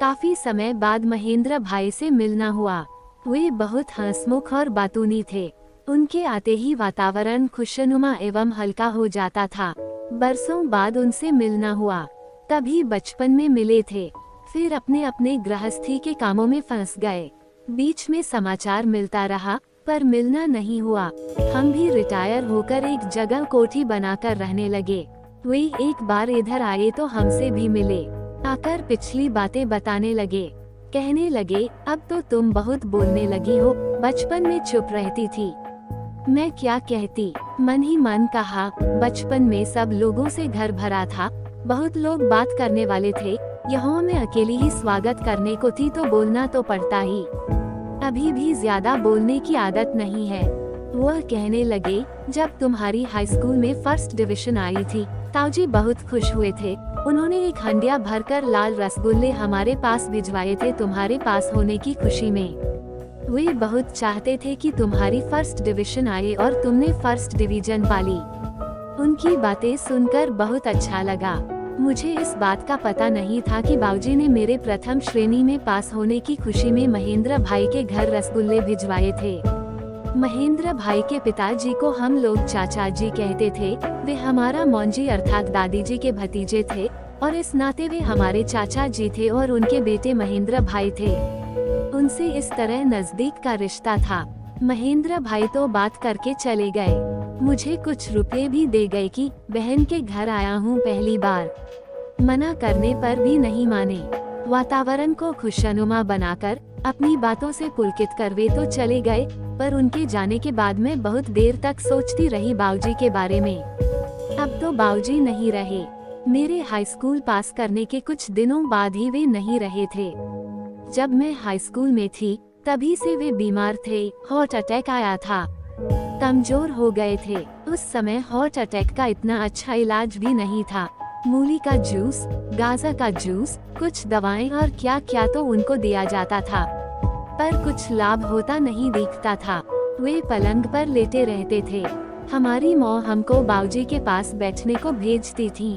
काफी समय बाद महेंद्र भाई से मिलना हुआ। वे बहुत हंसमुख और बातूनी थे। उनके आते ही वातावरण खुशनुमा एवं हल्का हो जाता था। बरसों बाद उनसे मिलना हुआ। तभी बचपन में मिले थे, फिर अपने अपने गृहस्थी के कामों में फंस गए। बीच में समाचार मिलता रहा, पर मिलना नहीं हुआ। हम भी रिटायर होकर एक जगह कोठी बनाकर रहने लगे। वे एक बार इधर आए तो हमसे भी मिले। आकर पिछली बातें बताने लगे। कहने लगे, अब तो तुम बहुत बोलने लगी हो, बचपन में चुप रहती थी। मैं क्या कहती, मन ही मन कहा। बचपन में सब लोगों से घर भरा था, बहुत लोग बात करने वाले थे। यहाँ मैं अकेली ही स्वागत करने को थी तो बोलना तो पड़ता ही। अभी भी ज्यादा बोलने की आदत नहीं है। वह कहने लगे, जब तुम्हारी हाई स्कूल में फर्स्ट डिवीजन आई थी, ताऊजी बहुत खुश हुए थे। उन्होंने एक हंडिया भरकर लाल रसगुल्ले हमारे पास भिजवाए थे तुम्हारे पास होने की खुशी में। वे बहुत चाहते थे कि तुम्हारी फर्स्ट डिवीजन आए और तुमने फर्स्ट डिवीजन पाली। उनकी बातें सुनकर बहुत अच्छा लगा। मुझे इस बात का पता नहीं था कि बाबूजी ने मेरे प्रथम श्रेणी में पास होने की खुशी में महेंद्र भाई के घर रसगुल्ले भिजवाए थे। महेंद्र भाई के पिताजी को हम लोग चाचा जी कहते थे। वे हमारा मौंजी अर्थात दादी जी के भतीजे थे और इस नाते वे हमारे चाचा जी थे और उनके बेटे महेंद्र भाई थे। उनसे इस तरह नजदीक का रिश्ता था। महेंद्र भाई तो बात करके चले गए। मुझे कुछ रुपए भी दे गए कि बहन के घर आया हूँ पहली बार। मना करने पर भी नहीं माने। वातावरण को खुशनुमा बनाकर अपनी बातों से पुलकित कर वे तो चले गए, पर उनके जाने के बाद मैं बहुत देर तक सोचती रही बाबूजी के बारे में। अब तो बाबूजी नहीं रहे। मेरे हाई स्कूल पास करने के कुछ दिनों बाद ही वे नहीं रहे थे। जब मैं हाई स्कूल में थी तभी से वे बीमार थे। हार्ट अटैक आया था, कमजोर हो गए थे। उस समय हार्ट अटैक का इतना अच्छा इलाज भी नहीं था। मूली का जूस, गाजर का जूस, कुछ दवाएं और क्या क्या तो उनको दिया जाता था, पर कुछ लाभ होता नहीं दिखता था। वे पलंग पर लेटे रहते थे। हमारी माँ हमको बाबूजी के पास बैठने को भेजती थी।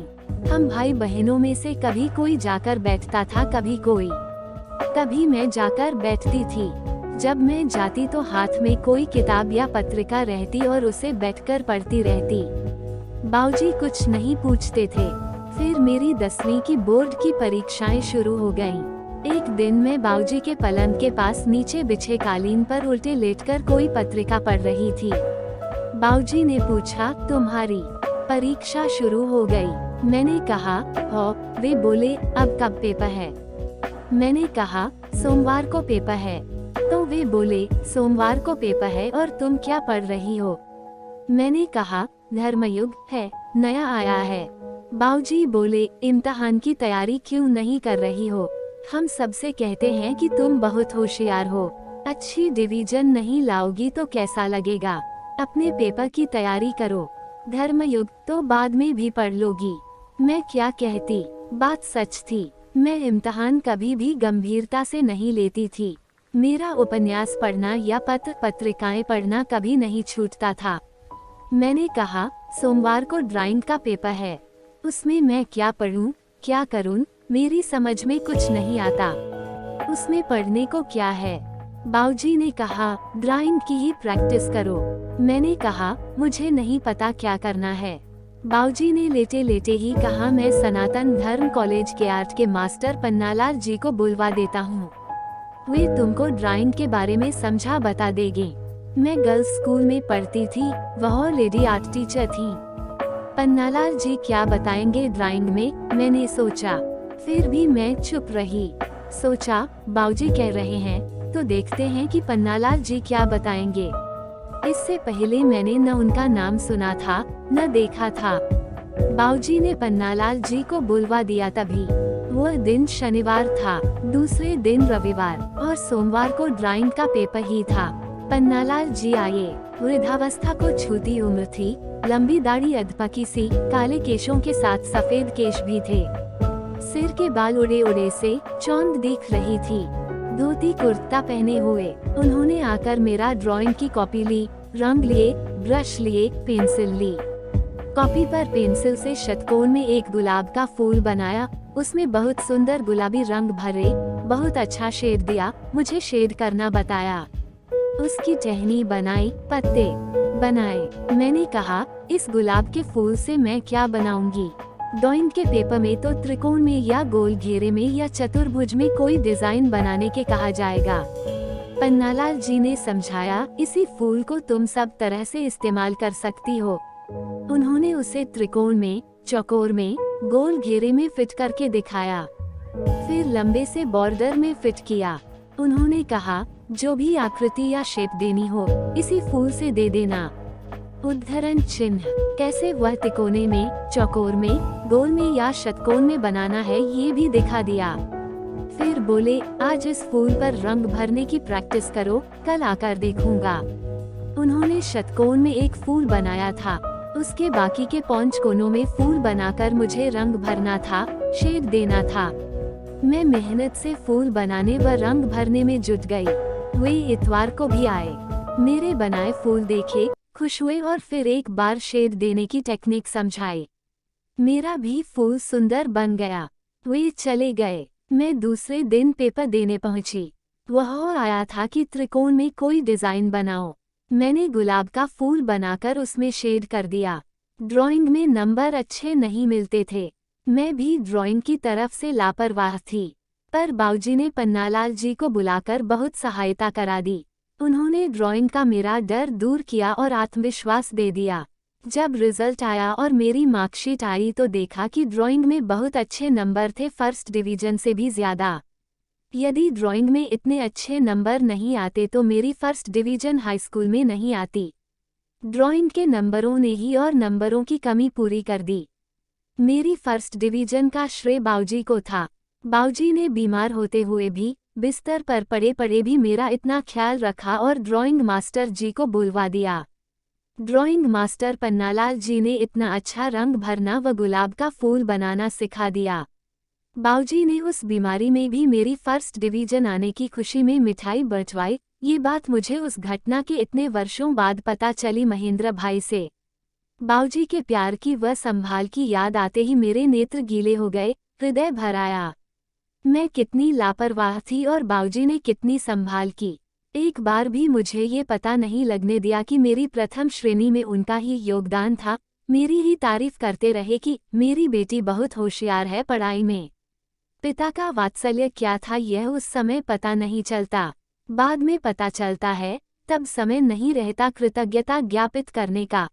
हम भाई बहनों में से कभी कोई जाकर बैठता था, कभी कोई। कभी मैं जाकर बैठती थी। जब मैं जाती तो हाथ में कोई किताब या पत्रिका रहती और उसे बैठकर पढ़ती रहती। बाबूजी कुछ नहीं पूछते थे। फिर मेरी 10वीं की बोर्ड की परीक्षाएं शुरू हो गईं। एक दिन मैं बाबूजी के पलंग के पास नीचे बिछे कालीन पर उल्टे लेटकर कोई पत्रिका पढ़ रही थी। बाबूजी ने पूछा, तुम्हारी परीक्षा शुरू हो गई? मैंने कहा, हो। वे बोले, अब कब पेपर है? मैंने कहा, सोमवार को पेपर है। तो वे बोले, सोमवार को पेपर है और तुम क्या पढ़ रही हो? मैंने कहा, धर्मयुग है, नया आया है। बाबूजी बोले, इम्तिहान की तैयारी क्यों नहीं कर रही हो? हम सबसे कहते हैं कि तुम बहुत होशियार हो, अच्छी डिवीजन नहीं लाओगी तो कैसा लगेगा? अपने पेपर की तैयारी करो। धर्मयुग तो बाद में भी पढ़ लोगी। मैं क्या कहती, बात सच थी। मैं इम्तिहान कभी भी गंभीरता से नहीं लेती थी। मेरा उपन्यास पढ़ना या पत्र पत्रिकाएं पढ़ना कभी नहीं छूटता था। मैंने कहा, सोमवार को ड्राइंग का पेपर है, उसमें मैं क्या पढ़ूं, क्या करूं? मेरी समझ में कुछ नहीं आता। उसमें पढ़ने को क्या है? बाबूजी ने कहा, ड्राइंग की ही प्रैक्टिस करो। मैंने कहा, मुझे नहीं पता क्या करना है। बाबूजी ने लेटे लेटे ही कहा, मैं सनातन धर्म कॉलेज के आर्ट के मास्टर पन्नालाल जी को बुलवा देता हूँ। वे तुमको ड्राइंग के बारे में समझा बता देंगे। मैं गर्ल्स स्कूल में पढ़ती थी, वह लेडी आर्ट टीचर थी। पन्नालाल जी क्या बताएंगे ड्राइंग में, मैंने सोचा। फिर भी मैं चुप रही। सोचा, बाबूजी कह रहे हैं तो देखते हैं कि पन्नालाल जी क्या बताएंगे। इससे पहले मैंने न उनका नाम सुना था न देखा था। बाबूजी ने पन्नालाल जी को बुलवा दिया। तभी वह दिन शनिवार था, दूसरे दिन रविवार और सोमवार को ड्राइंग का पेपर ही था। पन्नालाल जी आए। वृद्धावस्था को छूती उम्र थी, लंबी दाढ़ी अधपकी सी, काले केशों के साथ सफेद केश भी थे। सिर के बाल उड़े उड़े से चौंध दिख रही थी। धोती कुर्ता पहने हुए उन्होंने आकर मेरा ड्राइंग की कॉपी ली, रंग लिए, ब्रश लिए, पेंसिल ली। कॉपी पर पेंसिल से षटकोण में एक गुलाब का फूल बनाया, उसमें बहुत सुंदर गुलाबी रंग भरे, बहुत अच्छा शेड दिया, मुझे शेड करना बताया। उसकी टहनी बनाई, पत्ते बनाए। मैंने कहा, इस गुलाब के फूल से मैं क्या बनाऊंगी? ड्राइंग के पेपर में तो त्रिकोण में या गोल घेरे में या चतुर्भुज में कोई डिजाइन बनाने के कहा जाएगा। पन्नालाल जी ने समझाया, इसी फूल को तुम सब तरह से इस्तेमाल कर सकती हो। उन्होंने उसे त्रिकोण में, चौकोर में, गोल घेरे में फिट करके दिखाया, फिर लंबे से बॉर्डर में फिट किया। उन्होंने कहा, जो भी आकृति या शेप देनी हो, इसी फूल से दे देना। उद्धरण चिन्ह, कैसे वह तिकोने में, चौकोर में, गोल में या षटकोण में बनाना है ये भी दिखा दिया। फिर बोले, आज इस फूल पर रंग भरने की प्रैक्टिस करो, कल आकर देखूंगा। उन्होंने षटकोण में एक फूल बनाया था, उसके बाकी के 5 कोनों में फूल बनाकर मुझे रंग भरना था, शेड देना था। मैं मेहनत से फूल बनाने व रंग भरने में जुट गई। वे इतवार को भी आए, मेरे बनाए फूल देखे, खुश हुए और फिर एक बार शेड देने की टेक्निक समझाई। मेरा भी फूल सुंदर बन गया। वे चले गए। मैं दूसरे दिन पेपर देने पहुंची। वह आया था कि त्रिकोण में कोई डिजाइन बनाओ। मैंने गुलाब का फूल बनाकर उसमें शेड कर दिया। ड्राइंग में नंबर अच्छे नहीं मिलते थे। मैं भी ड्राइंग की तरफ से लापरवाह थी, पर बाबूजी ने पन्नालाल जी को बुलाकर बहुत सहायता करा दी। उन्होंने ड्राइंग का मेरा डर दूर किया और आत्मविश्वास दे दिया। जब रिजल्ट आया और मेरी मार्कशीट आई तो देखा कि ड्राइंग में बहुत अच्छे नंबर थे, फर्स्ट डिवीजन से भी ज्यादा। यदि ड्राइंग में इतने अच्छे नंबर नहीं आते तो मेरी फर्स्ट डिवीजन हाई स्कूल में नहीं आती। ड्राइंग के नंबरों ने ही और नंबरों की कमी पूरी कर दी। मेरी फर्स्ट डिवीजन का श्रेय बाबूजी को था। बाबूजी ने बीमार होते हुए भी, बिस्तर पर पड़े पड़े भी मेरा इतना ख्याल रखा और ड्राइंग मास्टर जी को बुलवा दिया। ड्राइंग मास्टर पन्नालाल जी ने इतना अच्छा रंग भरना व गुलाब का फूल बनाना सिखा दिया। बाबूजी ने उस बीमारी में भी मेरी फर्स्ट डिवीजन आने की खुशी में मिठाई बंटवाई। ये बात मुझे उस घटना के इतने वर्षों बाद पता चली महेंद्र भाई से। बाबूजी के प्यार की व संभाल की याद आते ही मेरे नेत्र गीले हो गए, हृदय भर आया। मैं कितनी लापरवाह थी और बाबूजी ने कितनी संभाल की। एक बार भी मुझे ये पता नहीं लगने दिया कि मेरी प्रथम श्रेणी में उनका ही योगदान था। मेरी ही तारीफ करते रहे कि मेरी बेटी बहुत होशियार है पढ़ाई में। पिता का वात्सल्य क्या था यह उस समय पता नहीं चलता, बाद में पता चलता है। तब समय नहीं रहता कृतज्ञता ज्ञापित करने का।